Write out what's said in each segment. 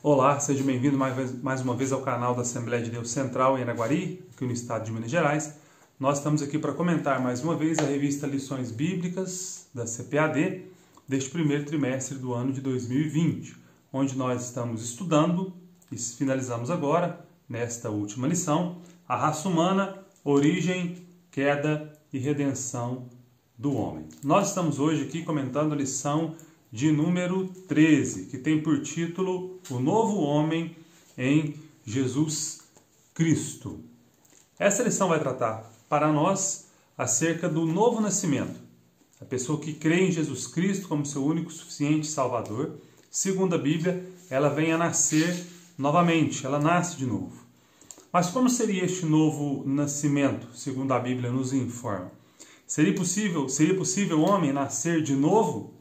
Olá, seja bem-vindo mais uma vez ao canal da Assembleia de Deus Central em Araguari, aqui no estado de Minas Gerais. Nós estamos aqui para comentar mais uma vez a revista Lições Bíblicas da CPAD deste primeiro trimestre do ano de 2020, onde nós estamos estudando e finalizamos agora, nesta última lição, a raça humana, origem, queda e redenção do homem. Nós estamos hoje aqui comentando a lição de número 13, que tem por título O Novo Homem em Jesus Cristo. Essa lição vai tratar para nós acerca do novo nascimento. A pessoa que crê em Jesus Cristo como seu único suficiente Salvador, segundo a Bíblia, ela vem a nascer novamente, ela nasce de novo. Mas como seria este novo nascimento, segundo a Bíblia nos informa? Seria possível o homem nascer de novo?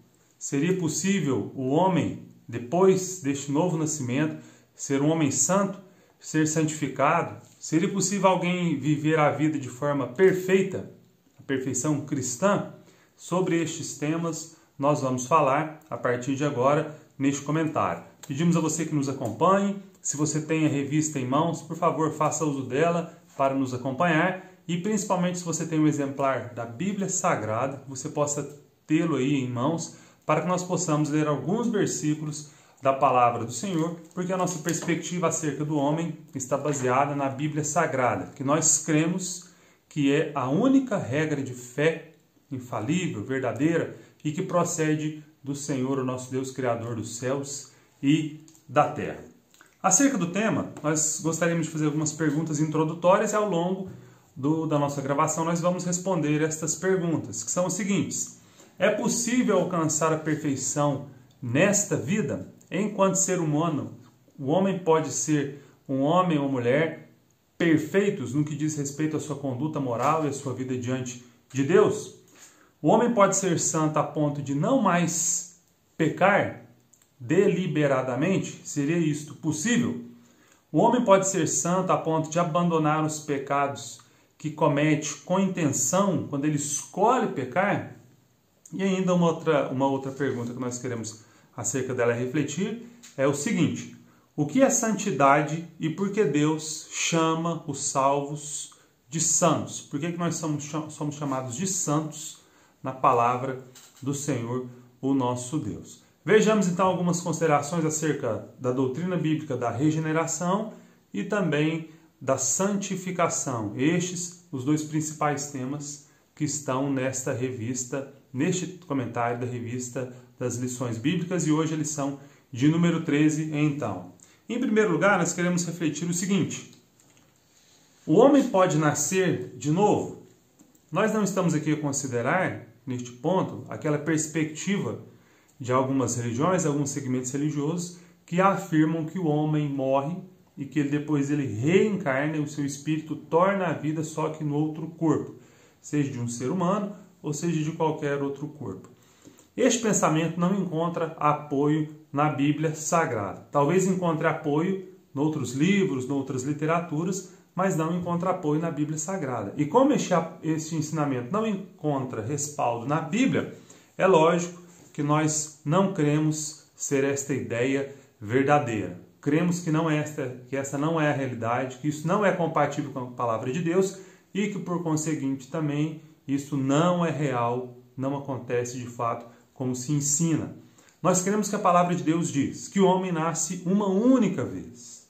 Seria possível o homem, depois deste novo nascimento, ser um homem santo, ser santificado? Seria possível alguém viver a vida de forma perfeita, a perfeição cristã? Sobre estes temas nós vamos falar a partir de agora neste comentário. Pedimos a você que nos acompanhe. Se você tem a revista em mãos, por favor, faça uso dela para nos acompanhar. E principalmente se você tem um exemplar da Bíblia Sagrada, você possa tê-lo aí em mãos, para que nós possamos ler alguns versículos da Palavra do Senhor, porque a nossa perspectiva acerca do homem está baseada na Bíblia Sagrada, que nós cremos que é a única regra de fé infalível, verdadeira e que procede do Senhor, o nosso Deus, Criador dos céus e da terra. Acerca do tema, nós gostaríamos de fazer algumas perguntas introdutórias e ao longo da nossa gravação nós vamos responder estas perguntas, que são as seguintes. É possível alcançar a perfeição nesta vida? Enquanto ser humano, o homem pode ser um homem ou mulher perfeitos no que diz respeito à sua conduta moral e à sua vida diante de Deus? O homem pode ser santo a ponto de não mais pecar deliberadamente? Seria isto possível? O homem pode ser santo a ponto de abandonar os pecados que comete com intenção quando ele escolhe pecar? E ainda uma outra pergunta que nós queremos acerca dela refletir é o seguinte: o que é santidade e por que Deus chama os salvos de santos? Por que nós somos chamados de santos na palavra do Senhor, o nosso Deus? Vejamos então algumas considerações acerca da doutrina bíblica da regeneração e também da santificação. Estes os dois principais temas que estão nesta revista, neste comentário da revista das lições bíblicas, e hoje a lição de número 13, então. Em primeiro lugar, nós queremos refletir o seguinte: o homem pode nascer de novo? Nós não estamos aqui a considerar, neste ponto, aquela perspectiva de algumas religiões, alguns segmentos religiosos, que afirmam que o homem morre e que depois ele reencarna e o seu espírito torna a vida só que no outro corpo, seja de um ser humano ou seja de qualquer outro corpo. Este pensamento não encontra apoio na Bíblia Sagrada. Talvez encontre apoio em outros livros, em outras literaturas, mas não encontra apoio na Bíblia Sagrada. E como este ensinamento não encontra respaldo na Bíblia, é lógico que nós não cremos ser esta ideia verdadeira. Cremos que essa não é a realidade, que isso não é compatível com a palavra de Deus e que, por conseguinte, também isso não é real, não acontece de fato como se ensina. Nós cremos que a palavra de Deus diz que o homem nasce uma única vez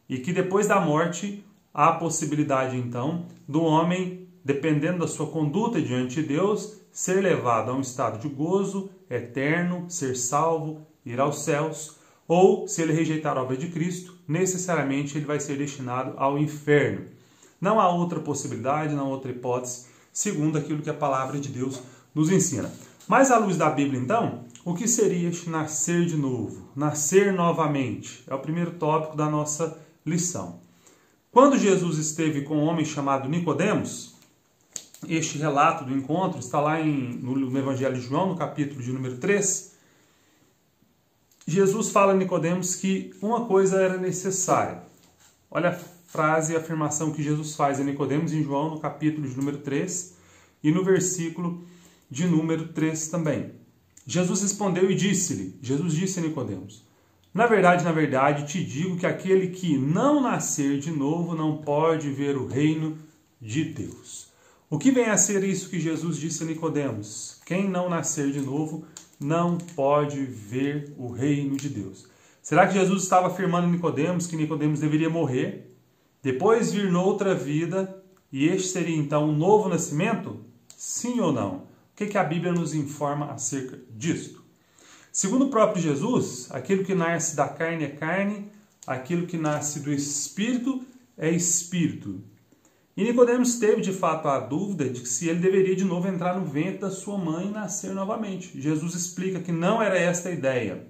e que depois da morte há a possibilidade, então, do homem, dependendo da sua conduta diante de Deus, ser levado a um estado de gozo eterno, ser salvo, ir aos céus, ou, se ele rejeitar a obra de Cristo, necessariamente ele vai ser destinado ao inferno. Não há outra possibilidade, não há outra hipótese, segundo aquilo que a palavra de Deus nos ensina. Mas à luz da Bíblia, então, o que seria este nascer de novo? Nascer novamente? É o primeiro tópico da nossa lição. Quando Jesus esteve com um homem chamado Nicodemos, este relato do encontro está lá no Evangelho de João, no capítulo de número 3. Jesus fala a Nicodemos que uma coisa era necessária. Olha a frase e a afirmação que Jesus faz a Nicodemos em João, no capítulo de número 3 e no versículo de número 3 também. Jesus respondeu e disse-lhe, Jesus disse a Nicodemos: Na verdade, te digo que aquele que não nascer de novo não pode ver o reino de Deus. O que vem a ser isso que Jesus disse a Nicodemos? Quem não nascer de novo não pode ver o reino de Deus. Será que Jesus estava afirmando a Nicodemos que Nicodemos deveria morrer, depois vir noutra vida, e este seria então um novo nascimento? Sim ou não? O que a Bíblia nos informa acerca disto? Segundo o próprio Jesus, aquilo que nasce da carne é carne, aquilo que nasce do Espírito é Espírito. E Nicodemos teve de fato a dúvida de que se ele deveria de novo entrar no ventre da sua mãe e nascer novamente. Jesus explica que não era esta a ideia.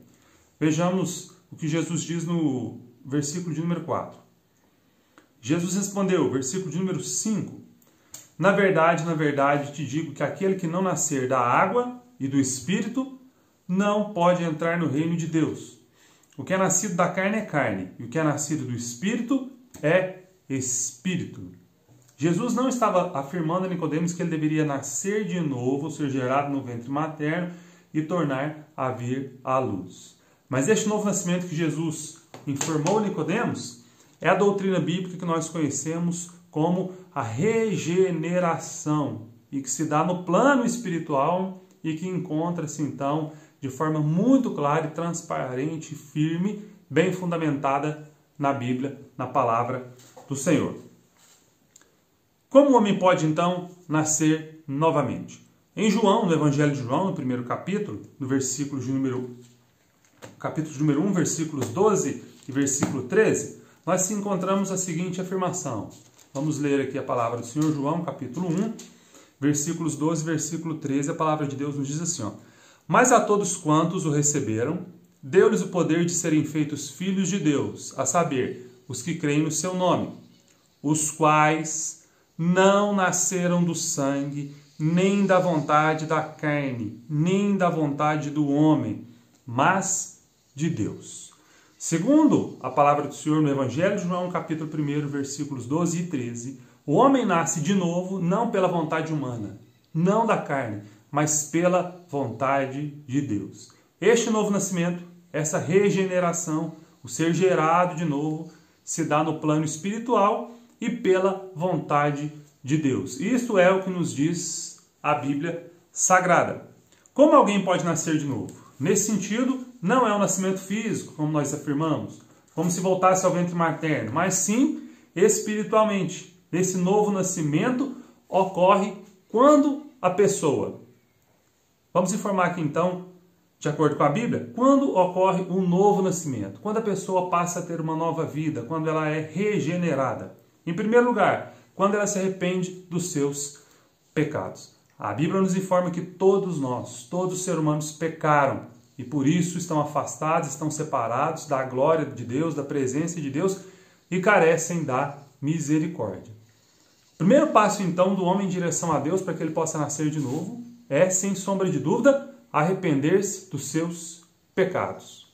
Vejamos o que Jesus diz no versículo de número 4. Jesus respondeu, versículo de número 5, na verdade, te digo que aquele que não nascer da água e do Espírito não pode entrar no reino de Deus. O que é nascido da carne é carne, e o que é nascido do Espírito é Espírito. Jesus não estava afirmando a Nicodemos que ele deveria nascer de novo, ser gerado no ventre materno e tornar a vir à luz. Mas este novo nascimento que Jesus informou a Nicodemos é a doutrina bíblica que nós conhecemos como a regeneração e que se dá no plano espiritual e que encontra-se então de forma muito clara e transparente, firme, bem fundamentada na Bíblia, na palavra do Senhor. Como o homem pode então nascer novamente? Em João, no Evangelho de João, no primeiro capítulo, no versículo de número 1, versículos 12 e versículo 13, nós encontramos a seguinte afirmação. Vamos ler aqui a palavra do Senhor, João, capítulo 1, versículos 12 e versículo 13. A palavra de Deus nos diz assim, ó: mas a todos quantos o receberam, deu-lhes o poder de serem feitos filhos de Deus, a saber, os que creem no seu nome, os quais não nasceram do sangue, nem da vontade da carne, nem da vontade do homem, mas de Deus. Segundo a palavra do Senhor no Evangelho de João, capítulo 1, versículos 12 e 13, o homem nasce de novo não pela vontade humana, não da carne, mas pela vontade de Deus. Este novo nascimento, essa regeneração, o ser gerado de novo, se dá no plano espiritual e pela vontade de Deus. Isto é o que nos diz a Bíblia Sagrada. Como alguém pode nascer de novo? Nesse sentido, não é um nascimento físico, como nós afirmamos, como se voltasse ao ventre materno, mas sim espiritualmente. Esse novo nascimento ocorre quando a pessoa... Vamos informar aqui então, de acordo com a Bíblia, quando ocorre um novo nascimento, quando a pessoa passa a ter uma nova vida, quando ela é regenerada. Em primeiro lugar, quando ela se arrepende dos seus pecados. A Bíblia nos informa que todos nós, todos os seres humanos pecaram e por isso estão afastados, estão separados da glória de Deus, da presença de Deus e carecem da misericórdia. O primeiro passo então do homem em direção a Deus para que ele possa nascer de novo é, sem sombra de dúvida, arrepender-se dos seus pecados.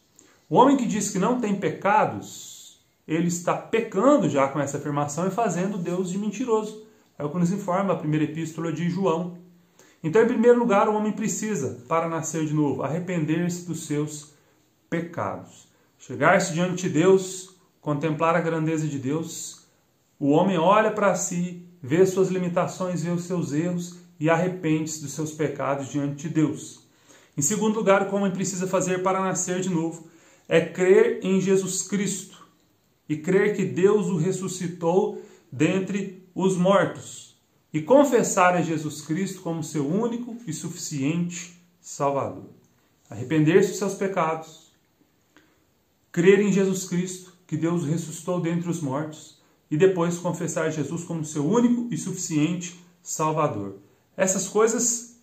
O homem que diz que não tem pecados, ele está pecando já com essa afirmação e fazendo Deus de mentiroso. É o que nos informa a primeira epístola de João. Então, em primeiro lugar, o homem precisa, para nascer de novo, arrepender-se dos seus pecados. Chegar-se diante de Deus, contemplar a grandeza de Deus. O homem olha para si, vê suas limitações, vê os seus erros e arrepende-se dos seus pecados diante de Deus. Em segundo lugar, o que o homem precisa fazer para nascer de novo é crer em Jesus Cristo e crer que Deus o ressuscitou dentre os mortos. E confessar a Jesus Cristo como seu único e suficiente Salvador. Arrepender-se dos seus pecados. Crer em Jesus Cristo, que Deus ressuscitou dentre os mortos. E depois confessar Jesus como seu único e suficiente Salvador. Essas coisas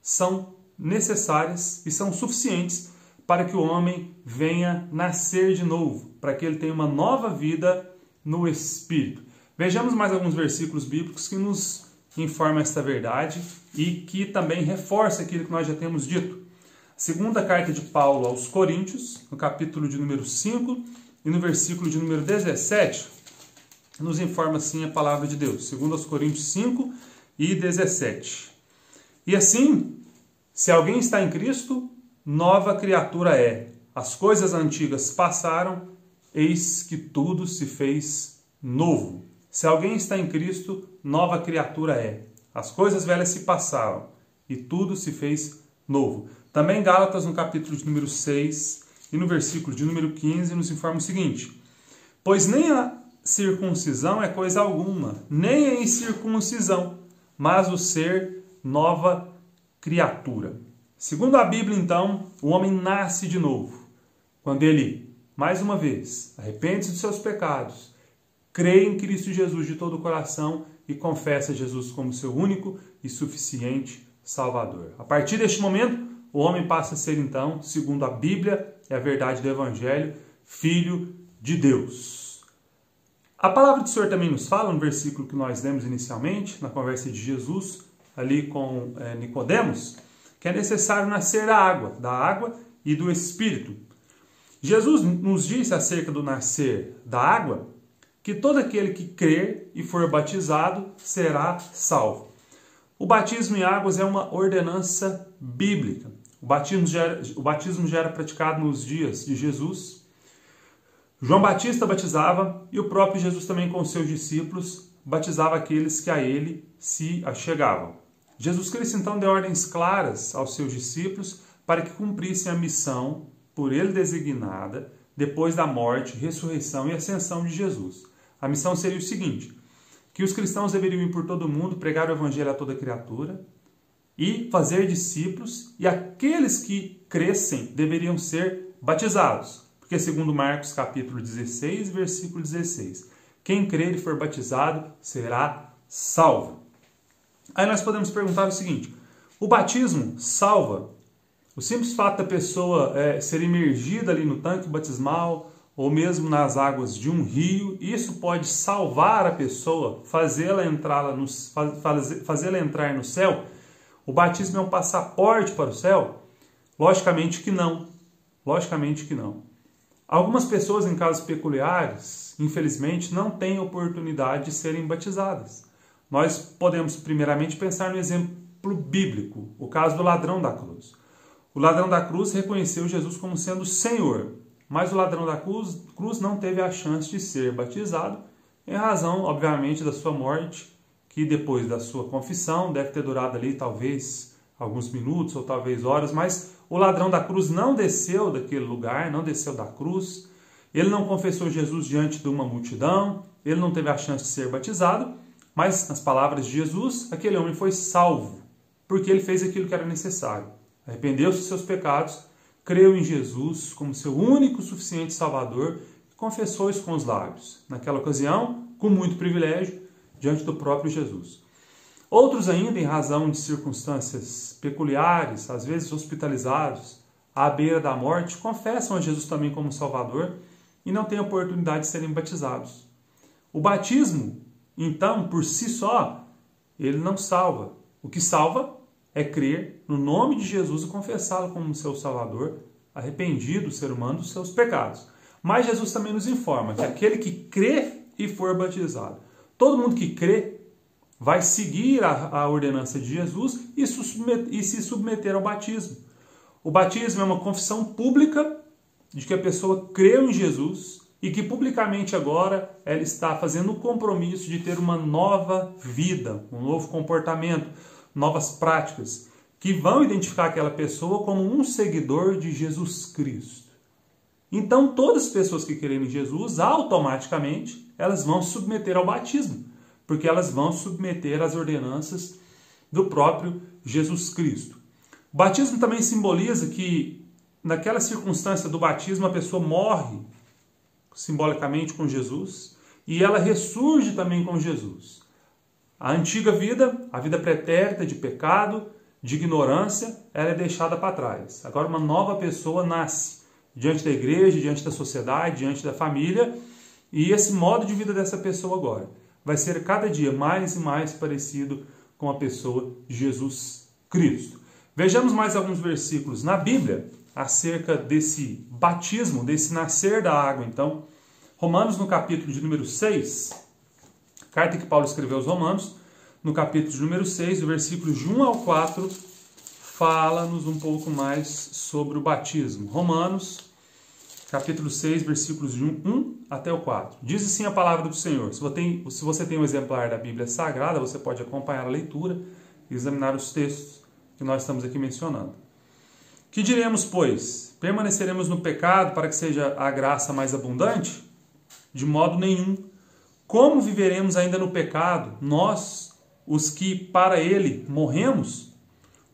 são necessárias e são suficientes para que o homem venha nascer de novo. Para que ele tenha uma nova vida no Espírito. Vejamos mais alguns versículos bíblicos que nos informam esta verdade e que também reforça aquilo que nós já temos dito. Segunda carta de Paulo aos Coríntios, no capítulo de número 5 e no versículo de número 17, nos informa assim a palavra de Deus. Segundo aos Coríntios 5 e 17. E assim, se alguém está em Cristo, nova criatura é. as coisas antigas passaram, eis que tudo se fez novo. Se alguém está em Cristo, nova criatura é. As coisas velhas se passaram e tudo se fez novo. Também Gálatas, no capítulo de número 6 e no versículo de número 15, nos informa o seguinte: pois nem a circuncisão é coisa alguma, nem a incircuncisão, mas o ser nova criatura. Segundo a Bíblia, então, o homem nasce de novo, quando ele, mais uma vez, arrepende-se dos seus pecados, crê em Cristo Jesus de todo o coração e confessa Jesus como seu único e suficiente Salvador. A partir deste momento, o homem passa a ser, então, segundo a Bíblia e a verdade do Evangelho, filho de Deus. A palavra do Senhor também nos fala, no versículo que nós lemos inicialmente, na conversa de Jesus, ali com Nicodemos, que é necessário nascer da água e do Espírito. Jesus nos disse acerca do nascer da água, que todo aquele que crer e for batizado será salvo. O batismo em águas é uma ordenança bíblica. O batismo já era praticado nos dias de Jesus. João Batista batizava e o próprio Jesus também com os seus discípulos batizava aqueles que a ele se achegavam. Jesus Cristo então deu ordens claras aos seus discípulos para que cumprissem a missão por ele designada depois da morte, ressurreição e ascensão de Jesus. A missão seria o seguinte: que os cristãos deveriam ir por todo o mundo, pregar o evangelho a toda criatura e fazer discípulos, e aqueles que crescem deveriam ser batizados. Porque segundo Marcos capítulo 16, versículo 16, quem crer e for batizado será salvo. Aí nós podemos perguntar o seguinte: o batismo salva? O simples fato da pessoa ser imergida ali no tanque batismal ou mesmo nas águas de um rio, isso pode salvar a pessoa, fazê-la entrar no céu? O batismo é um passaporte para o céu? Logicamente que não. Logicamente que não. Algumas pessoas, em casos peculiares, infelizmente, não têm oportunidade de serem batizadas. Nós podemos primeiramente pensar no exemplo bíblico, o caso do ladrão da cruz. O ladrão da cruz reconheceu Jesus como sendo Senhor, mas o ladrão da cruz não teve a chance de ser batizado, em razão, obviamente, da sua morte, que depois da sua confissão deve ter durado ali talvez alguns minutos ou talvez horas, mas o ladrão da cruz não desceu daquele lugar, não desceu da cruz, ele não confessou Jesus diante de uma multidão, ele não teve a chance de ser batizado, mas, nas palavras de Jesus, aquele homem foi salvo, porque ele fez aquilo que era necessário. Arrependeu-se dos seus pecados, creu em Jesus como seu único suficiente Salvador e confessou isso com os lábios. Naquela ocasião, com muito privilégio, diante do próprio Jesus. Outros ainda, em razão de circunstâncias peculiares, às vezes hospitalizados, à beira da morte, confessam a Jesus também como Salvador e não têm a oportunidade de serem batizados. O batismo, então, por si só, ele não salva. O que salva é crer no nome de Jesus e confessá-lo como seu Salvador, arrependido o ser humano dos seus pecados. Mas Jesus também nos informa que aquele que crê e for batizado, todo mundo que crê vai seguir a ordenança de Jesus e se submeter ao batismo. O batismo é uma confissão pública de que a pessoa creu em Jesus e que publicamente agora ela está fazendo o compromisso de ter uma nova vida, um novo comportamento, novas práticas, que vão identificar aquela pessoa como um seguidor de Jesus Cristo. Então, todas as pessoas que crerem em Jesus, automaticamente, elas vão se submeter ao batismo, porque elas vão submeter às ordenanças do próprio Jesus Cristo. O batismo também simboliza que, naquela circunstância do batismo, a pessoa morre simbolicamente com Jesus e ela ressurge também com Jesus. A antiga vida, a vida pretérita de pecado, de ignorância, ela é deixada para trás. Agora uma nova pessoa nasce diante da igreja, diante da sociedade, diante da família, e esse modo de vida dessa pessoa agora vai ser cada dia mais e mais parecido com a pessoa de Jesus Cristo. Vejamos mais alguns versículos na Bíblia acerca desse batismo, desse nascer da água. Então, Romanos no capítulo de número 6, carta que Paulo escreveu aos Romanos, no capítulo de número 6, do versículo de 1 ao 4, fala-nos um pouco mais sobre o batismo. Romanos, capítulo 6, versículos de 1 até o 4. Diz assim a palavra do Senhor. Se você tem um exemplar da Bíblia Sagrada, você pode acompanhar a leitura e examinar os textos que nós estamos aqui mencionando. Que diremos, pois? Permaneceremos no pecado para que seja a graça mais abundante? De modo nenhum. Como viveremos ainda no pecado, nós, os que para ele morremos?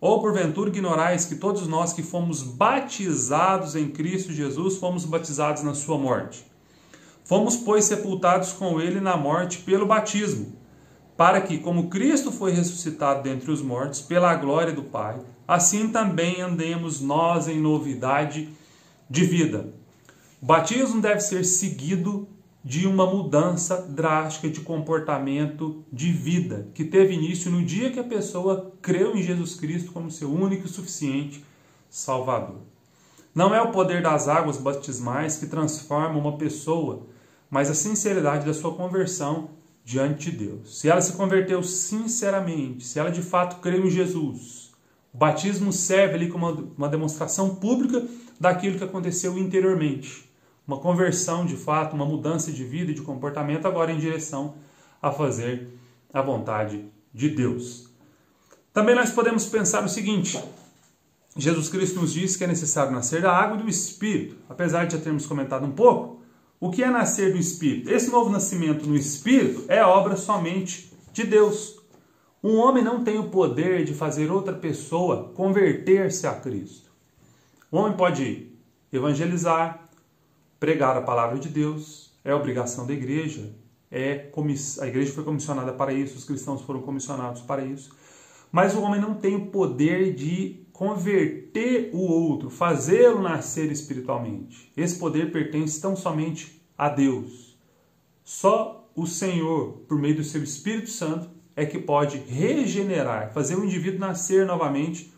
Ou porventura ignorais que todos nós que fomos batizados em Cristo Jesus, fomos batizados na sua morte? Fomos, pois, sepultados com ele na morte pelo batismo, para que, como Cristo foi ressuscitado dentre os mortos, pela glória do Pai, assim também andemos nós em novidade de vida. O batismo deve ser seguido de uma mudança drástica de comportamento de vida, que teve início no dia que a pessoa creu em Jesus Cristo como seu único e suficiente Salvador. Não é o poder das águas batismais que transforma uma pessoa, mas a sinceridade da sua conversão diante de Deus. Se ela se converteu sinceramente, se ela de fato creu em Jesus, o batismo serve ali como uma demonstração pública daquilo que aconteceu interiormente. Uma conversão de fato, uma mudança de vida e de comportamento agora em direção a fazer a vontade de Deus. Também nós podemos pensar o seguinte: Jesus Cristo nos diz que é necessário nascer da água e do Espírito. Apesar de já termos comentado um pouco, o que é nascer do Espírito? Esse novo nascimento no Espírito é obra somente de Deus. Um homem não tem o poder de fazer outra pessoa converter-se a Cristo. O homem pode evangelizar, pregar a palavra de Deus, é obrigação da igreja, a igreja foi comissionada para isso, os cristãos foram comissionados para isso, mas o homem não tem o poder de converter o outro, fazê-lo nascer espiritualmente. Esse poder pertence tão somente a Deus. Só o Senhor, por meio do seu Espírito Santo, é que pode regenerar, fazer o indivíduo nascer novamente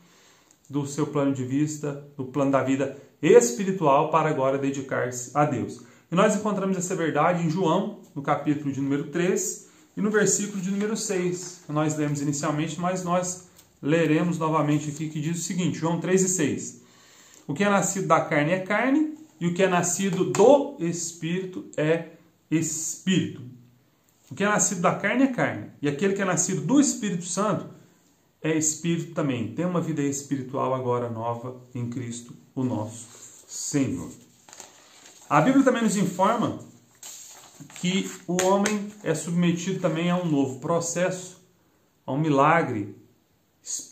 do seu plano de vista, do plano da vida espiritual, para agora dedicar-se a Deus. E nós encontramos essa verdade em João, no capítulo de número 3 e no versículo de número 6, que nós lemos inicialmente, mas nós leremos novamente aqui, que diz o seguinte, João 3 e 6. O que é nascido da carne é carne, e o que é nascido do Espírito é Espírito. O que é nascido da carne é carne, e aquele que é nascido do Espírito Santo é Espírito também. Tem uma vida espiritual agora nova em Cristo, o nosso Senhor. A Bíblia também nos informa que o homem é submetido também a um novo processo, a um milagre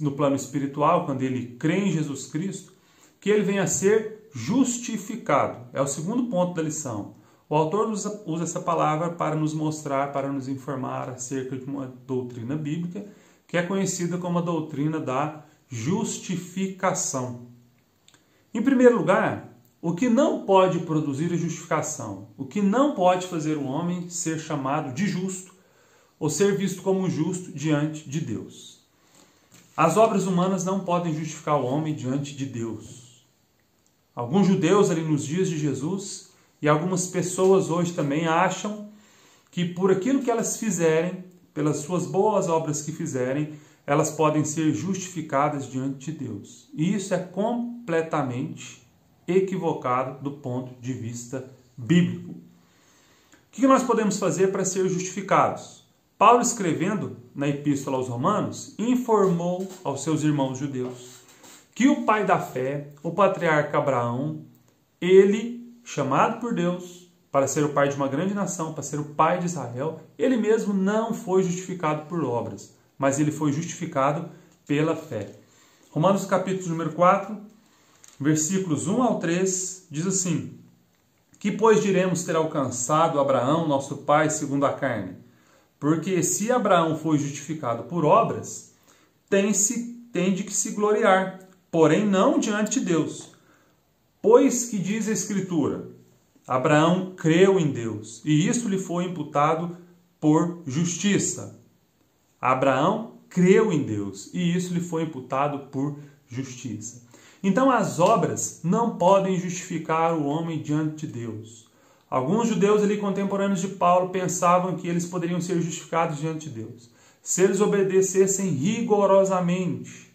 no plano espiritual, quando ele crê em Jesus Cristo, que ele venha a ser justificado. É o segundo ponto da lição. O autor usa essa palavra para nos mostrar, para nos informar acerca de uma doutrina bíblica, que é conhecida como a doutrina da justificação. Em primeiro lugar, o que não pode produzir a justificação, o que não pode fazer o homem ser chamado de justo, ou ser visto como justo diante de Deus. As obras humanas não podem justificar o homem diante de Deus. Alguns judeus ali nos dias de Jesus, e algumas pessoas hoje também acham que por aquilo que elas fizerem, pelas suas boas obras que fizerem, elas podem ser justificadas diante de Deus. E isso é completamente equivocado do ponto de vista bíblico. O que nós podemos fazer para ser justificados? Paulo, escrevendo na Epístola aos Romanos, informou aos seus irmãos judeus que o pai da fé, o patriarca Abraão, ele, chamado por Deus para ser o pai de uma grande nação, para ser o pai de Israel, ele mesmo não foi justificado por obras, mas ele foi justificado pela fé. Romanos capítulo número 4, versículos 1 ao 3, diz assim: que pois diremos ter alcançado Abraão, nosso pai, segundo a carne? Porque se Abraão foi justificado por obras, tem de que se gloriar, porém não diante de Deus. Pois que diz a Escritura, Abraão creu em Deus, e isso lhe foi imputado por justiça. Abraão creu em Deus, e isso lhe foi imputado por justiça. Então as obras não podem justificar o homem diante de Deus. Alguns judeus ali contemporâneos de Paulo pensavam que eles poderiam ser justificados diante de Deus se eles obedecessem rigorosamente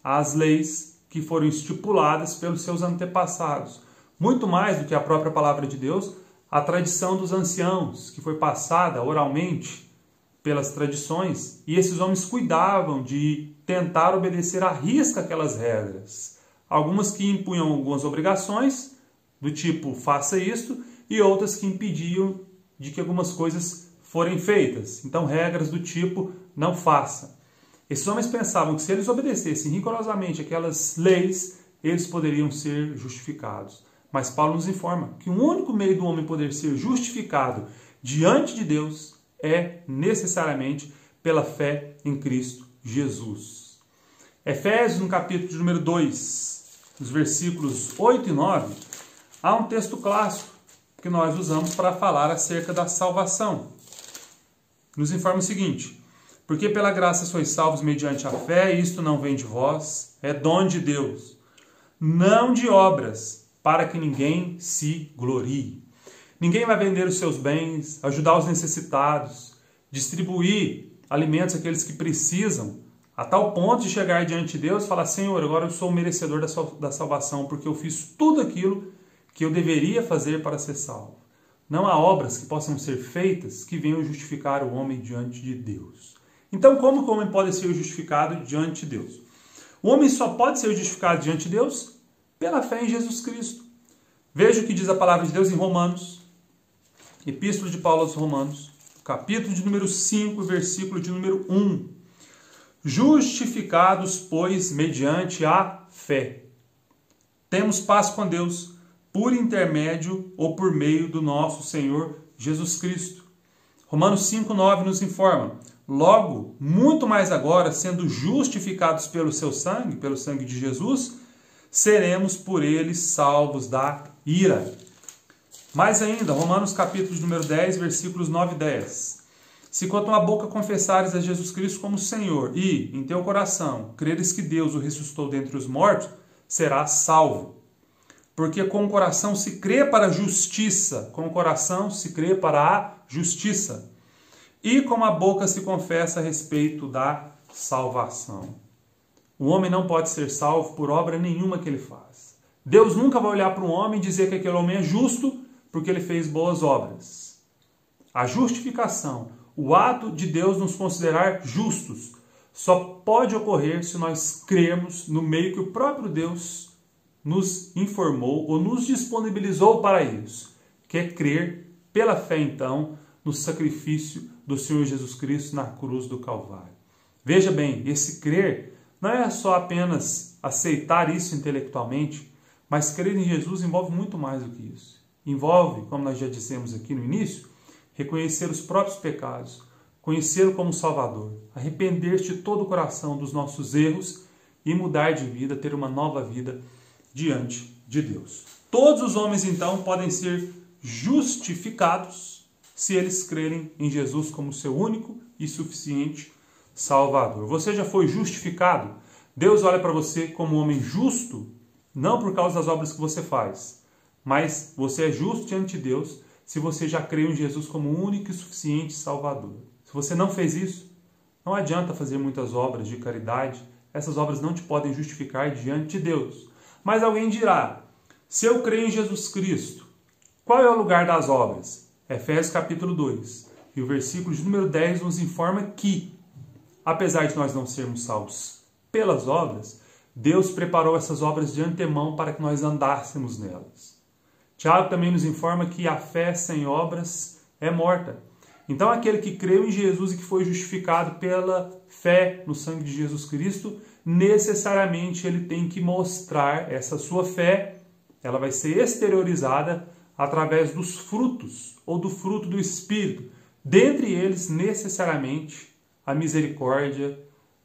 às leis que foram estipuladas pelos seus antepassados. muito mais do que a própria palavra de Deus, a tradição dos anciãos, que foi passada oralmente pelas tradições, e esses homens cuidavam de tentar obedecer à risca aquelas regras. Algumas que impunham algumas obrigações, do tipo faça isto, e outras que impediam de que algumas coisas forem feitas. Então, regras do tipo não faça. Esses homens pensavam que se eles obedecessem rigorosamente aquelas leis, eles poderiam ser justificados. Mas Paulo nos informa que o único meio do homem poder ser justificado diante de Deus é necessariamente pela fé em Cristo Jesus. Efésios, no capítulo de número 2, nos versículos 8 e 9, há um texto clássico que nós usamos para falar acerca da salvação. Nos informa o seguinte: porque pela graça sois salvos mediante a fé, e isto não vem de vós, é dom de Deus, não de obras, para que ninguém se glorie. Ninguém vai vender os seus bens, ajudar os necessitados, distribuir alimentos àqueles que precisam, a tal ponto de chegar diante de Deus e falar: Senhor, agora eu sou o merecedor da salvação, porque eu fiz tudo aquilo que eu deveria fazer para ser salvo. Não há obras que possam ser feitas que venham justificar o homem diante de Deus. Então, como que o homem pode ser justificado diante de Deus? O homem só pode ser justificado diante de Deus pela fé em Jesus Cristo. Veja o que diz a palavra de Deus em Romanos, Epístola de Paulo aos Romanos, capítulo de número 5, versículo de número 1. Justificados, pois, mediante a fé, temos paz com Deus, por intermédio ou por meio do nosso Senhor Jesus Cristo. Romanos 5,9 nos informa: logo, muito mais agora, sendo justificados pelo seu sangue, pelo sangue de Jesus, seremos por ele salvos da ira. Mais ainda, Romanos capítulo de número 10, versículos 9 e 10. Se com a tua boca confessares a Jesus Cristo como Senhor e, em teu coração, creres que Deus o ressuscitou dentre os mortos, serás salvo. Porque com o coração se crê para a justiça, com o coração se crê para a justiça, e com a boca se confessa a respeito da salvação. O homem não pode ser salvo por obra nenhuma que ele faz. Deus nunca vai olhar para um homem e dizer que aquele homem é justo porque ele fez boas obras. A justificação, o ato de Deus nos considerar justos, só pode ocorrer se nós crermos no meio que o próprio Deus nos informou ou nos disponibilizou para isso, que é crer pela fé, então, no sacrifício do Senhor Jesus Cristo na cruz do Calvário. Veja bem, esse crer não é só apenas aceitar isso intelectualmente, mas crer em Jesus envolve muito mais do que isso. Envolve, como nós já dissemos aqui no início, reconhecer os próprios pecados, conhecê-lo como Salvador, arrepender-se de todo o coração dos nossos erros e mudar de vida, ter uma nova vida diante de Deus. Todos os homens, então, podem ser justificados se eles crerem em Jesus como seu único e suficiente Salvador. Você já foi justificado? Deus olha para você como um homem justo, não por causa das obras que você faz, mas você é justo diante de Deus se você já creu em Jesus como o único e suficiente Salvador. Se você não fez isso, não adianta fazer muitas obras de caridade, essas obras não te podem justificar diante de Deus. Mas alguém dirá: se eu creio em Jesus Cristo, qual é o lugar das obras? Efésios capítulo 2. E o versículo de número 10 nos informa que, apesar de nós não sermos salvos pelas obras, Deus preparou essas obras de antemão para que nós andássemos nelas. Tiago também nos informa que a fé sem obras é morta. Então aquele que creu em Jesus e que foi justificado pela fé no sangue de Jesus Cristo, necessariamente ele tem que mostrar essa sua fé, ela vai ser exteriorizada através dos frutos, ou do fruto do Espírito. Dentre eles, necessariamente, a misericórdia,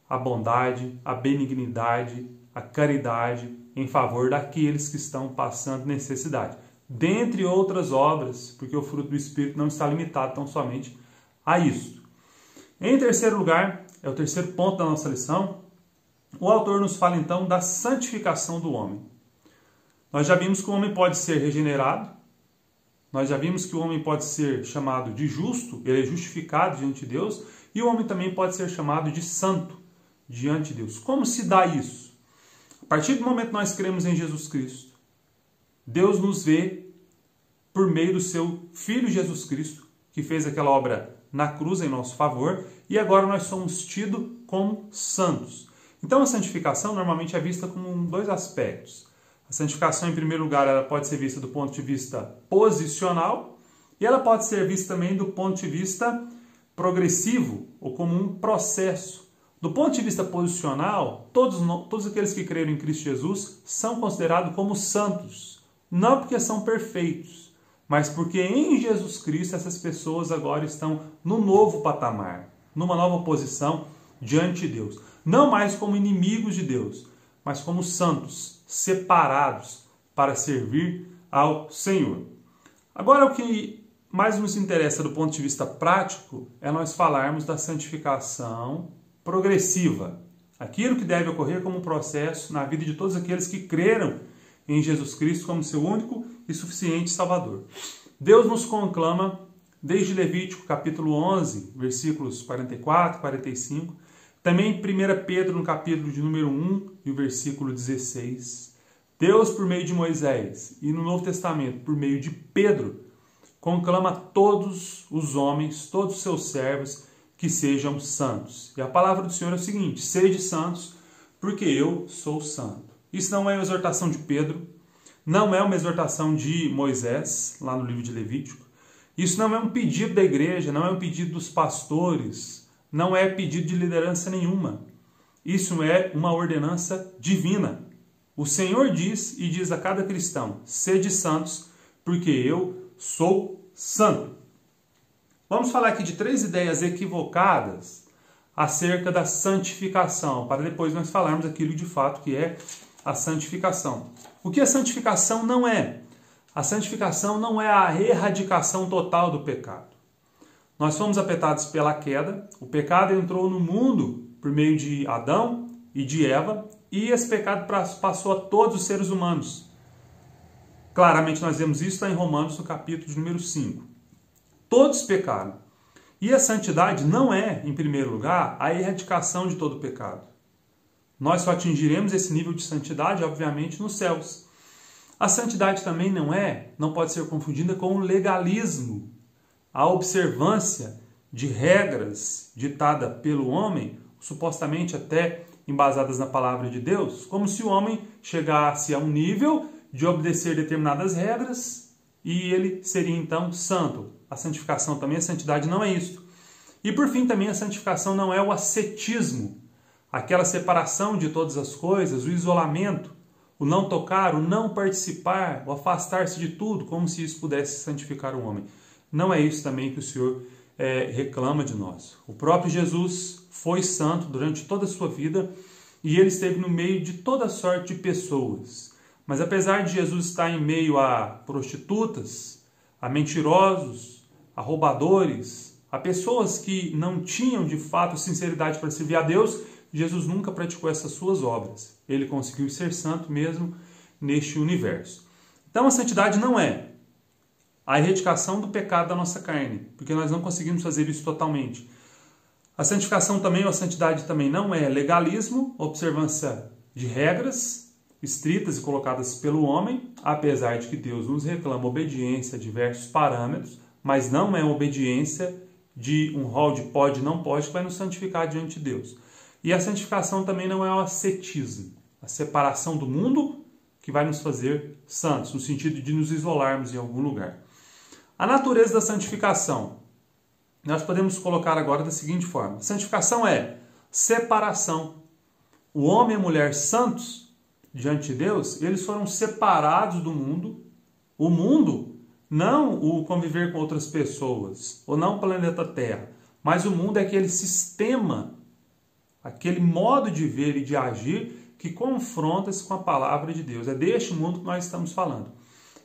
a bondade, a benignidade, a caridade em favor daqueles que estão passando necessidade. Dentre outras obras, porque o fruto do Espírito não está limitado tão somente a isso. Em terceiro lugar, é o terceiro ponto da nossa lição, o autor nos fala então da santificação do homem. Nós já vimos que o homem pode ser regenerado, nós já vimos que o homem pode ser chamado de justo, ele é justificado diante de Deus, e o homem também pode ser chamado de santo diante de Deus. Como se dá isso? A partir do momento que nós cremos em Jesus Cristo, Deus nos vê por meio do seu Filho Jesus Cristo, que fez aquela obra na cruz em nosso favor, e agora nós somos tidos como santos. Então a santificação normalmente é vista como dois aspectos. A santificação, em primeiro lugar, ela pode ser vista do ponto de vista posicional, e ela pode ser vista também do ponto de vista progressivo, ou como um processo. Do ponto de vista posicional, todos aqueles que creram em Cristo Jesus são considerados como santos, não porque são perfeitos, mas porque em Jesus Cristo essas pessoas agora estão no novo patamar, numa nova posição diante de Deus. Não mais como inimigos de Deus, mas como santos, separados para servir ao Senhor. Agora, o que mais nos interessa do ponto de vista prático é nós falarmos da santificação progressiva. Aquilo que deve ocorrer como um processo na vida de todos aqueles que creram em Jesus Cristo como seu único e suficiente Salvador. Deus nos conclama, desde Levítico capítulo 11, versículos 44 e 45, também em 1 Pedro no capítulo de número 1 e o versículo 16. Deus, por meio de Moisés, e no Novo Testamento, por meio de Pedro, conclama todos os homens, todos os seus servos, que sejam santos. E a palavra do Senhor é o seguinte: sede santos, porque eu sou santo. Isso não é uma exortação de Pedro, não é uma exortação de Moisés, lá no livro de Levítico. Isso não é um pedido da igreja, não é um pedido dos pastores, não é pedido de liderança nenhuma. Isso é uma ordenança divina. O Senhor diz e diz a cada cristão: sede santos, porque eu sou santo. Vamos falar aqui de 3 ideias equivocadas acerca da santificação, para depois nós falarmos aquilo de fato que é a santificação. O que a santificação não é? A santificação não é a erradicação total do pecado. Nós fomos afetados pela queda, o pecado entrou no mundo por meio de Adão e de Eva, e esse pecado passou a todos os seres humanos. Claramente nós vemos isso lá em Romanos, no capítulo de número 5. Todos pecaram. E a santidade não é, em primeiro lugar, a erradicação de todo pecado. Nós só atingiremos esse nível de santidade, obviamente, nos céus. A santidade também não pode ser confundida com o legalismo, a observância de regras ditada pelo homem, supostamente até embasadas na palavra de Deus, como se o homem chegasse a um nível de obedecer determinadas regras e ele seria então santo. A santificação também, a santidade não é isso. E por fim também a santificação não é o ascetismo, aquela separação de todas as coisas, o isolamento, o não tocar, o não participar, o afastar-se de tudo, como se isso pudesse santificar o homem. Não é isso também que o Senhor reclama de nós. O próprio Jesus foi santo durante toda a sua vida e ele esteve no meio de toda sorte de pessoas. Mas apesar de Jesus estar em meio a prostitutas, a mentirosos, a roubadores, a pessoas que não tinham de fato sinceridade para servir a Deus, Jesus nunca praticou essas suas obras. Ele conseguiu ser santo mesmo neste universo. Então a santidade não é a erradicação do pecado da nossa carne, porque nós não conseguimos fazer isso totalmente. A santificação também, ou a santidade também não é legalismo, observância de regras estritas e colocadas pelo homem, apesar de que Deus nos reclama obediência a diversos parâmetros, mas não é obediência de um rol de pode e não pode que vai nos santificar diante de Deus. E a santificação também não é o ascetismo, a separação do mundo que vai nos fazer santos, no sentido de nos isolarmos em algum lugar. A natureza da santificação, nós podemos colocar agora da seguinte forma: santificação é separação. O homem e a mulher santos diante de Deus, eles foram separados do mundo. O mundo, não o conviver com outras pessoas, ou não o planeta Terra, mas o mundo é aquele sistema, aquele modo de ver e de agir que confronta-se com a palavra de Deus. É deste mundo que nós estamos falando.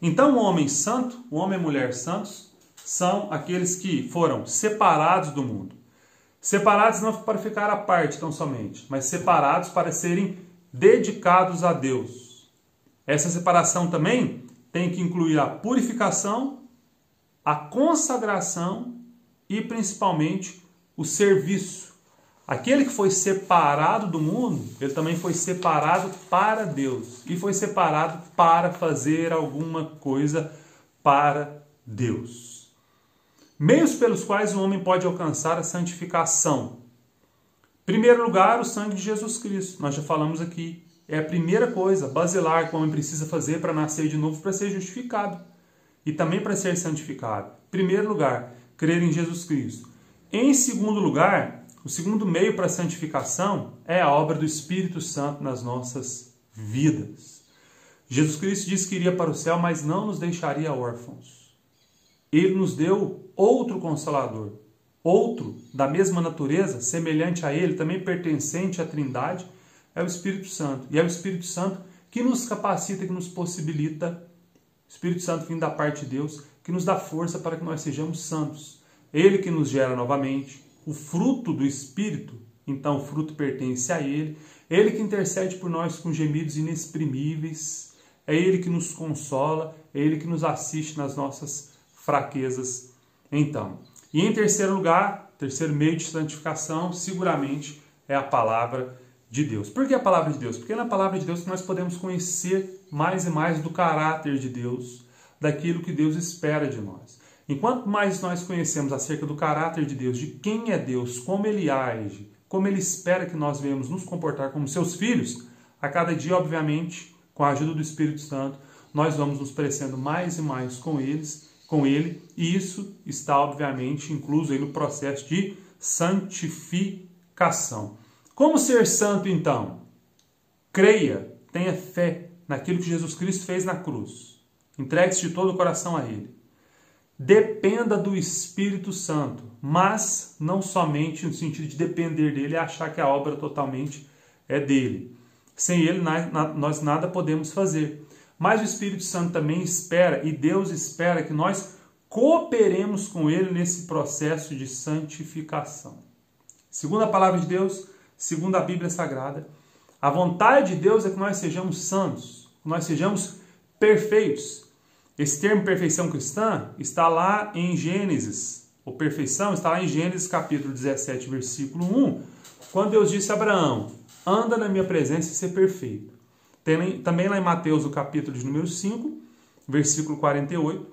Então o homem santo, o homem e a mulher santos, são aqueles que foram separados do mundo. Separados não para ficar à parte tão somente, mas separados para serem dedicados a Deus. Essa separação também tem que incluir a purificação, a consagração e principalmente o serviço, Aquele que foi separado do mundo, ele também foi separado para Deus. E foi separado para fazer alguma coisa para Deus. Meios pelos quais o homem pode alcançar a santificação. Em primeiro lugar, o sangue de Jesus Cristo. Nós já falamos aqui. É a primeira coisa basilar que o homem precisa fazer para nascer de novo, para ser justificado. E também para ser santificado. Em primeiro lugar, crer em Jesus Cristo. Em segundo lugar, o segundo meio para a santificação é a obra do Espírito Santo nas nossas vidas. Jesus Cristo disse que iria para o céu, mas não nos deixaria órfãos. Ele nos deu outro Consolador, outro da mesma natureza, semelhante a ele, também pertencente à Trindade, é o Espírito Santo. E é o Espírito Santo que nos capacita, que nos possibilita, o Espírito Santo vindo da parte de Deus, que nos dá força para que nós sejamos santos. Ele que nos gera novamente. O fruto do Espírito, então o fruto pertence a Ele. Ele que intercede por nós com gemidos inexprimíveis. É Ele que nos consola, é Ele que nos assiste nas nossas fraquezas. Então, e em terceiro lugar, terceiro meio de santificação, seguramente é a palavra de Deus. Por que a palavra de Deus? Porque é na palavra de Deus que nós podemos conhecer mais e mais do caráter de Deus, daquilo que Deus espera de nós. Enquanto mais nós conhecemos acerca do caráter de Deus, de quem é Deus, como Ele age, como Ele espera que nós venhamos nos comportar como seus filhos, a cada dia, obviamente, com a ajuda do Espírito Santo, nós vamos nos parecendo mais e mais com Ele, e isso está, obviamente, incluso aí no processo de santificação. Como ser santo, então? Creia, tenha fé naquilo que Jesus Cristo fez na cruz. Entregue-se de todo o coração a Ele. Dependa do Espírito Santo, mas não somente no sentido de depender dele e achar que a obra totalmente é dele. Sem ele nós nada podemos fazer. Mas o Espírito Santo também espera, e Deus espera, que nós cooperemos com ele nesse processo de santificação. Segundo a palavra de Deus, segundo a Bíblia Sagrada, a vontade de Deus é que nós sejamos santos, que nós sejamos perfeitos. Esse termo perfeição cristã está lá em Gênesis, ou perfeição está lá em Gênesis capítulo 17, versículo 1, quando Deus disse a Abraão, anda na minha presença e ser perfeito. Também lá em Mateus, o capítulo de número 5, versículo 48,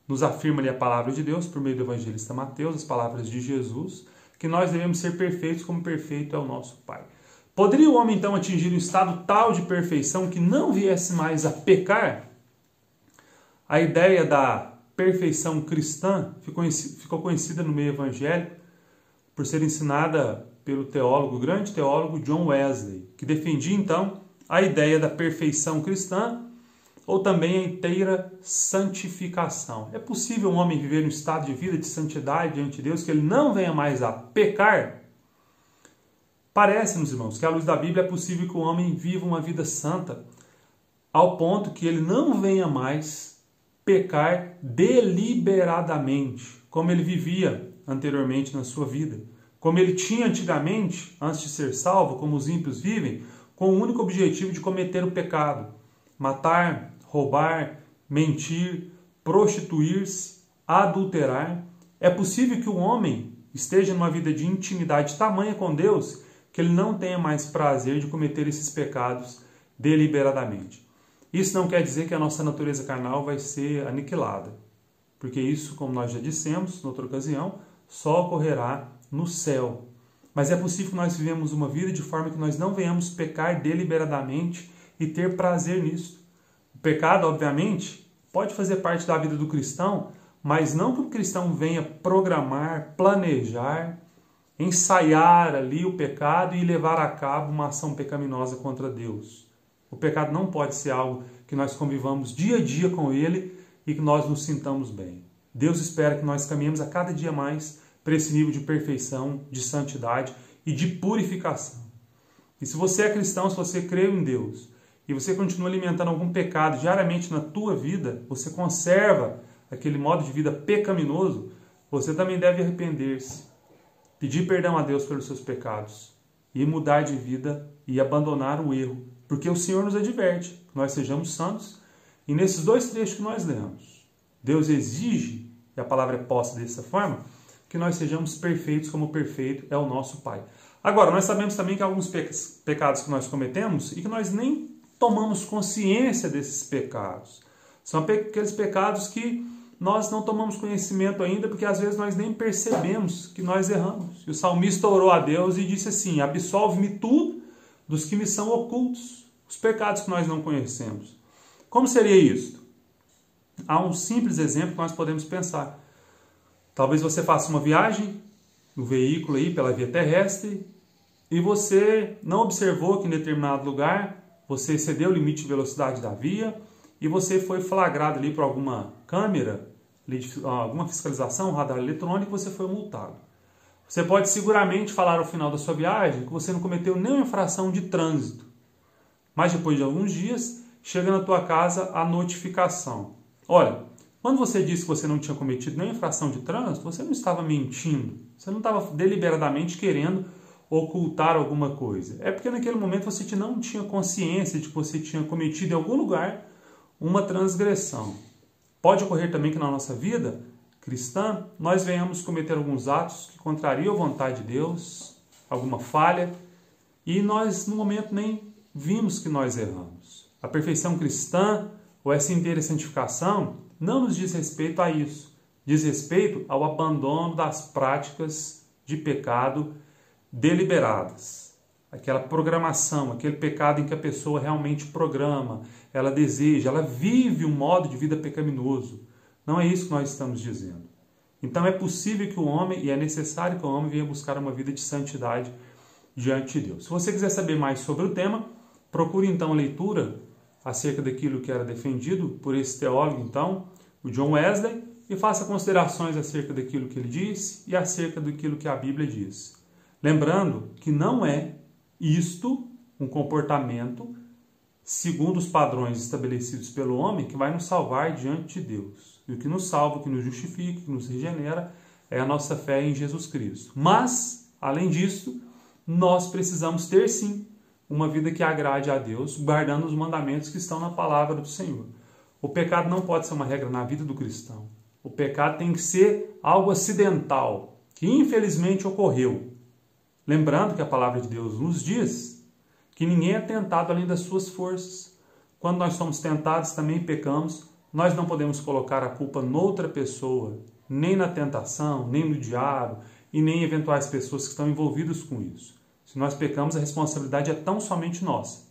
nos afirma ali a palavra de Deus, por meio do evangelista Mateus, as palavras de Jesus, que nós devemos ser perfeitos como perfeito é o nosso Pai. Poderia o homem então atingir um estado tal de perfeição que não viesse mais a pecar? A ideia da perfeição cristã ficou conhecida no meio evangélico por ser ensinada pelo grande teólogo John Wesley, que defendia então a ideia da perfeição cristã ou também a inteira santificação. É possível um homem viver um estado de vida de santidade diante de Deus que ele não venha mais a pecar? Parece, meus irmãos, que à luz da Bíblia é possível que o homem viva uma vida santa ao ponto que ele não venha mais pecar deliberadamente, como ele vivia anteriormente na sua vida, como ele tinha antigamente, antes de ser salvo, como os ímpios vivem, com o único objetivo de cometer o pecado, matar, roubar, mentir, prostituir-se, adulterar. É possível que o homem esteja numa vida de intimidade tamanha com Deus que ele não tenha mais prazer de cometer esses pecados deliberadamente. Isso não quer dizer que a nossa natureza carnal vai ser aniquilada, porque isso, como nós já dissemos, noutra ocasião, só ocorrerá no céu. Mas é possível que nós vivemos uma vida de forma que nós não venhamos pecar deliberadamente e ter prazer nisso. O pecado, obviamente, pode fazer parte da vida do cristão, mas não que o cristão venha programar, planejar, ensaiar ali o pecado e levar a cabo uma ação pecaminosa contra Deus. O pecado não pode ser algo que nós convivamos dia a dia com ele e que nós nos sintamos bem. Deus espera que nós caminhemos a cada dia mais para esse nível de perfeição, de santidade e de purificação. E se você é cristão, se você crê em Deus e você continua alimentando algum pecado diariamente na tua vida, você conserva aquele modo de vida pecaminoso, você também deve arrepender-se, pedir perdão a Deus pelos seus pecados e mudar de vida e abandonar o erro. Porque o Senhor nos adverte que nós sejamos santos. E nesses dois trechos que nós lemos, Deus exige, e a palavra é posta dessa forma, que nós sejamos perfeitos como perfeito é o nosso Pai. Agora, nós sabemos também que há alguns pecados que nós cometemos e que nós nem tomamos consciência desses pecados. São aqueles pecados que nós não tomamos conhecimento ainda, porque às vezes nós nem percebemos que nós erramos. E o salmista orou a Deus e disse assim: absolve-me tu dos que me são ocultos, os pecados que nós não conhecemos. Como seria isso? Há um simples exemplo que nós podemos pensar. Talvez você faça uma viagem no veículo aí pela via terrestre e você não observou que em determinado lugar você excedeu o limite de velocidade da via e você foi flagrado ali por alguma câmera, alguma fiscalização, radar eletrônico, e você foi multado. Você pode seguramente falar ao final da sua viagem que você não cometeu nenhuma infração de trânsito. Mas depois de alguns dias, chega na tua casa a notificação. Olha, quando você disse que você não tinha cometido nenhuma infração de trânsito, você não estava mentindo. Você não estava deliberadamente querendo ocultar alguma coisa. É porque naquele momento você não tinha consciência de que você tinha cometido em algum lugar uma transgressão. Pode ocorrer também que na nossa vida cristã nós venhamos cometer alguns atos que contrariam a vontade de Deus, alguma falha, e nós no momento nem vimos que nós erramos. A perfeição cristã ou essa inteira santificação não nos diz respeito a isso. Diz respeito ao abandono das práticas de pecado deliberadas. Aquela programação, aquele pecado em que a pessoa realmente programa, ela deseja, ela vive um modo de vida pecaminoso. Não é isso que nós estamos dizendo. Então é possível que o homem, e é necessário que o homem venha buscar uma vida de santidade diante de Deus. Se você quiser saber mais sobre o tema, procure então a leitura acerca daquilo que era defendido por esse teólogo, então, o John Wesley, e faça considerações acerca daquilo que ele disse e acerca daquilo que a Bíblia diz. Lembrando que não é isto um comportamento segundo os padrões estabelecidos pelo homem que vai nos salvar diante de Deus. E o que nos salva, o que nos justifica, o que nos regenera é a nossa fé em Jesus Cristo. Mas, além disso, nós precisamos ter sim uma vida que agrade a Deus, guardando os mandamentos que estão na palavra do Senhor. O pecado não pode ser uma regra na vida do cristão. O pecado tem que ser algo acidental, que infelizmente ocorreu. Lembrando que a palavra de Deus nos diz que ninguém é tentado além das suas forças. Quando nós somos tentados, também pecamos. Nós não podemos colocar a culpa noutra pessoa, nem na tentação, nem no diabo, e nem em eventuais pessoas que estão envolvidas com isso. Se nós pecamos, a responsabilidade é tão somente nossa.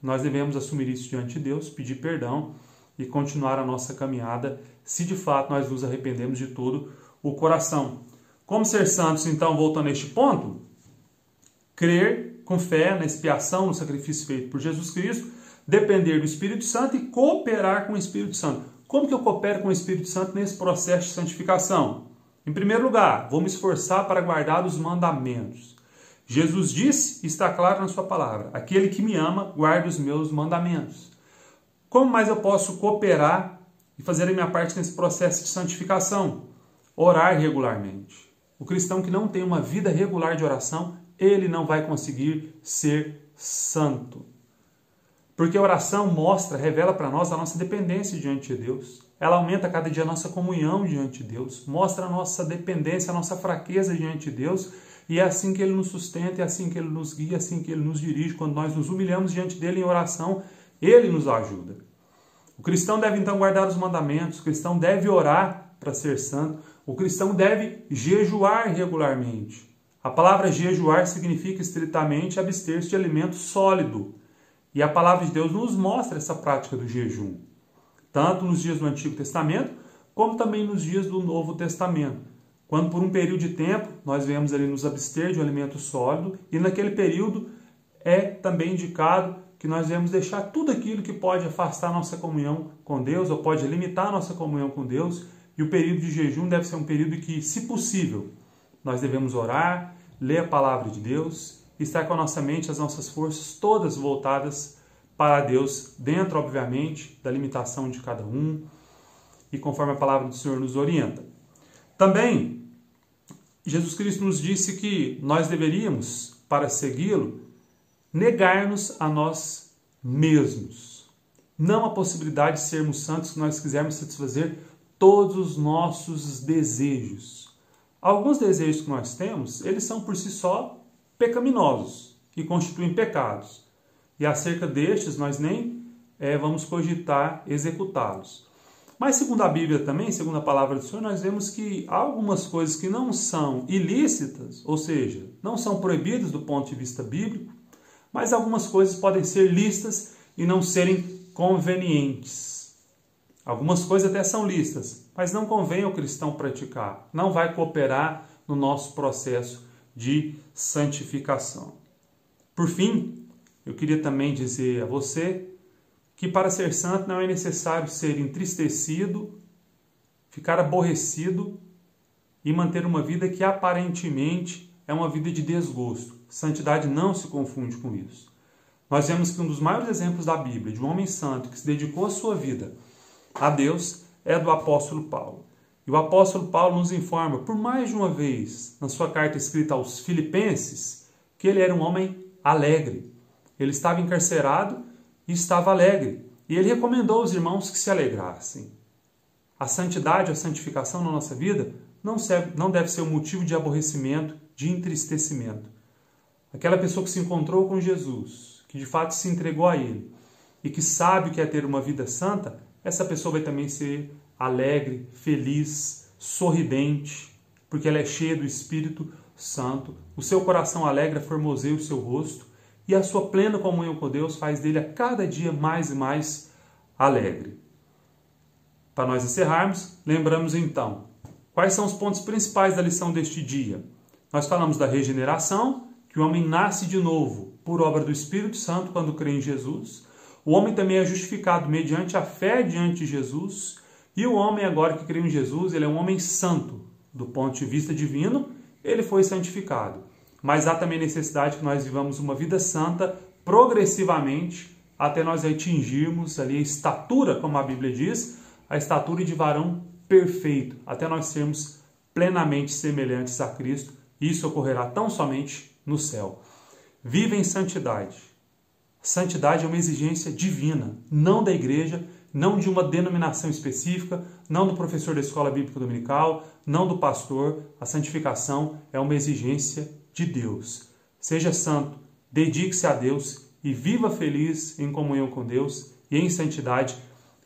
Nós devemos assumir isso diante de Deus, pedir perdão e continuar a nossa caminhada, se de fato nós nos arrependemos de todo o coração. Como ser santos, então, voltando a este ponto? Crer com fé na expiação, no sacrifício feito por Jesus Cristo, depender do Espírito Santo e cooperar com o Espírito Santo. Como que eu coopero com o Espírito Santo nesse processo de santificação? Em primeiro lugar, vou me esforçar para guardar os mandamentos. Jesus disse, e está claro na sua palavra, aquele que me ama, guarda os meus mandamentos. Como mais eu posso cooperar e fazer a minha parte nesse processo de santificação? Orar regularmente. O cristão que não tem uma vida regular de oração, ele não vai conseguir ser santo. Porque a oração mostra, revela para nós a nossa dependência diante de Deus. Ela aumenta cada dia a nossa comunhão diante de Deus, mostra a nossa dependência, a nossa fraqueza diante de Deus, e é assim que Ele nos sustenta, é assim que Ele nos guia, é assim que Ele nos dirige. Quando nós nos humilhamos diante dEle em oração, Ele nos ajuda. O cristão deve então guardar os mandamentos, o cristão deve orar para ser santo, o cristão deve jejuar regularmente. A palavra jejuar significa estritamente abster-se de alimento sólido. E a palavra de Deus nos mostra essa prática do jejum, tanto nos dias do Antigo Testamento, como também nos dias do Novo Testamento. Quando por um período de tempo nós viemos ali nos abster de um alimento sólido, e naquele período é também indicado que nós devemos deixar tudo aquilo que pode afastar nossa comunhão com Deus, ou pode limitar nossa comunhão com Deus, e o período de jejum deve ser um período que, se possível, nós devemos orar, ler a palavra de Deus, estar com a nossa mente, as nossas forças todas voltadas para Deus, dentro, obviamente, da limitação de cada um, e conforme a palavra do Senhor nos orienta. Também, Jesus Cristo nos disse que nós deveríamos, para segui-lo, negar-nos a nós mesmos. Não a possibilidade de sermos santos que nós quisermos satisfazer todos os nossos desejos. Alguns desejos que nós temos, eles são por si só pecaminosos e constituem pecados. E acerca destes, nós nem vamos cogitar executá-los. Mas segundo a Bíblia também, segundo a palavra do Senhor, nós vemos que há algumas coisas que não são ilícitas, ou seja, não são proibidas do ponto de vista bíblico, mas algumas coisas podem ser lícitas e não serem convenientes. Algumas coisas até são lícitas, mas não convém ao cristão praticar, não vai cooperar no nosso processo de santificação. Por fim, eu queria também dizer a você que para ser santo não é necessário ser entristecido, ficar aborrecido e manter uma vida que aparentemente é uma vida de desgosto. Santidade não se confunde com isso. Nós vemos que um dos maiores exemplos da Bíblia, de um homem santo que se dedicou a sua vida a Deus, é do apóstolo Paulo. E o apóstolo Paulo nos informa, por mais de uma vez, na sua carta escrita aos Filipenses, que ele era um homem alegre. Ele estava encarcerado e estava alegre. E ele recomendou aos irmãos que se alegrassem. A santidade, a santificação na nossa vida não deve ser um motivo de aborrecimento, de entristecimento. Aquela pessoa que se encontrou com Jesus, que de fato se entregou a Ele e que sabe o que é ter uma vida santa, essa pessoa vai também ser alegre, feliz, sorridente, porque ela é cheia do Espírito Santo. O seu coração alegre formoseia o seu rosto e a sua plena comunhão com Deus faz dele a cada dia mais e mais alegre. Para nós encerrarmos, lembramos então, quais são os pontos principais da lição deste dia? Nós falamos da regeneração, que o homem nasce de novo por obra do Espírito Santo quando crê em Jesus. O homem também é justificado mediante a fé diante de Jesus. E o homem agora que crê em Jesus, ele é um homem santo. Do ponto de vista divino, ele foi santificado. Mas há também necessidade que nós vivamos uma vida santa progressivamente até nós atingirmos ali a estatura, como a Bíblia diz, a estatura de varão perfeito, até nós sermos plenamente semelhantes a Cristo. Isso ocorrerá tão somente no céu. Viva em santidade. Santidade é uma exigência divina, não da igreja, não de uma denominação específica, não do professor da escola bíblica dominical, não do pastor. A santificação é uma exigência de Deus. Seja santo, dedique-se a Deus e viva feliz em comunhão com Deus e em santidade.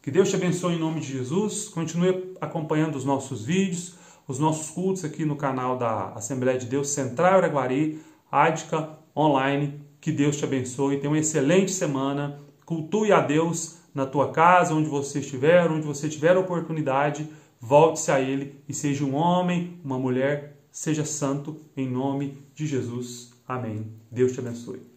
Que Deus te abençoe em nome de Jesus. Continue acompanhando os nossos vídeos, os nossos cultos aqui no canal da Assembleia de Deus Central Araguari, ADCA Online. Que Deus te abençoe. Tenha uma excelente semana. Cultue a Deus na tua casa, onde você tiver oportunidade. Volte-se a Ele e seja um homem, uma mulher, seja santo em nome de Jesus. Amém. Deus te abençoe.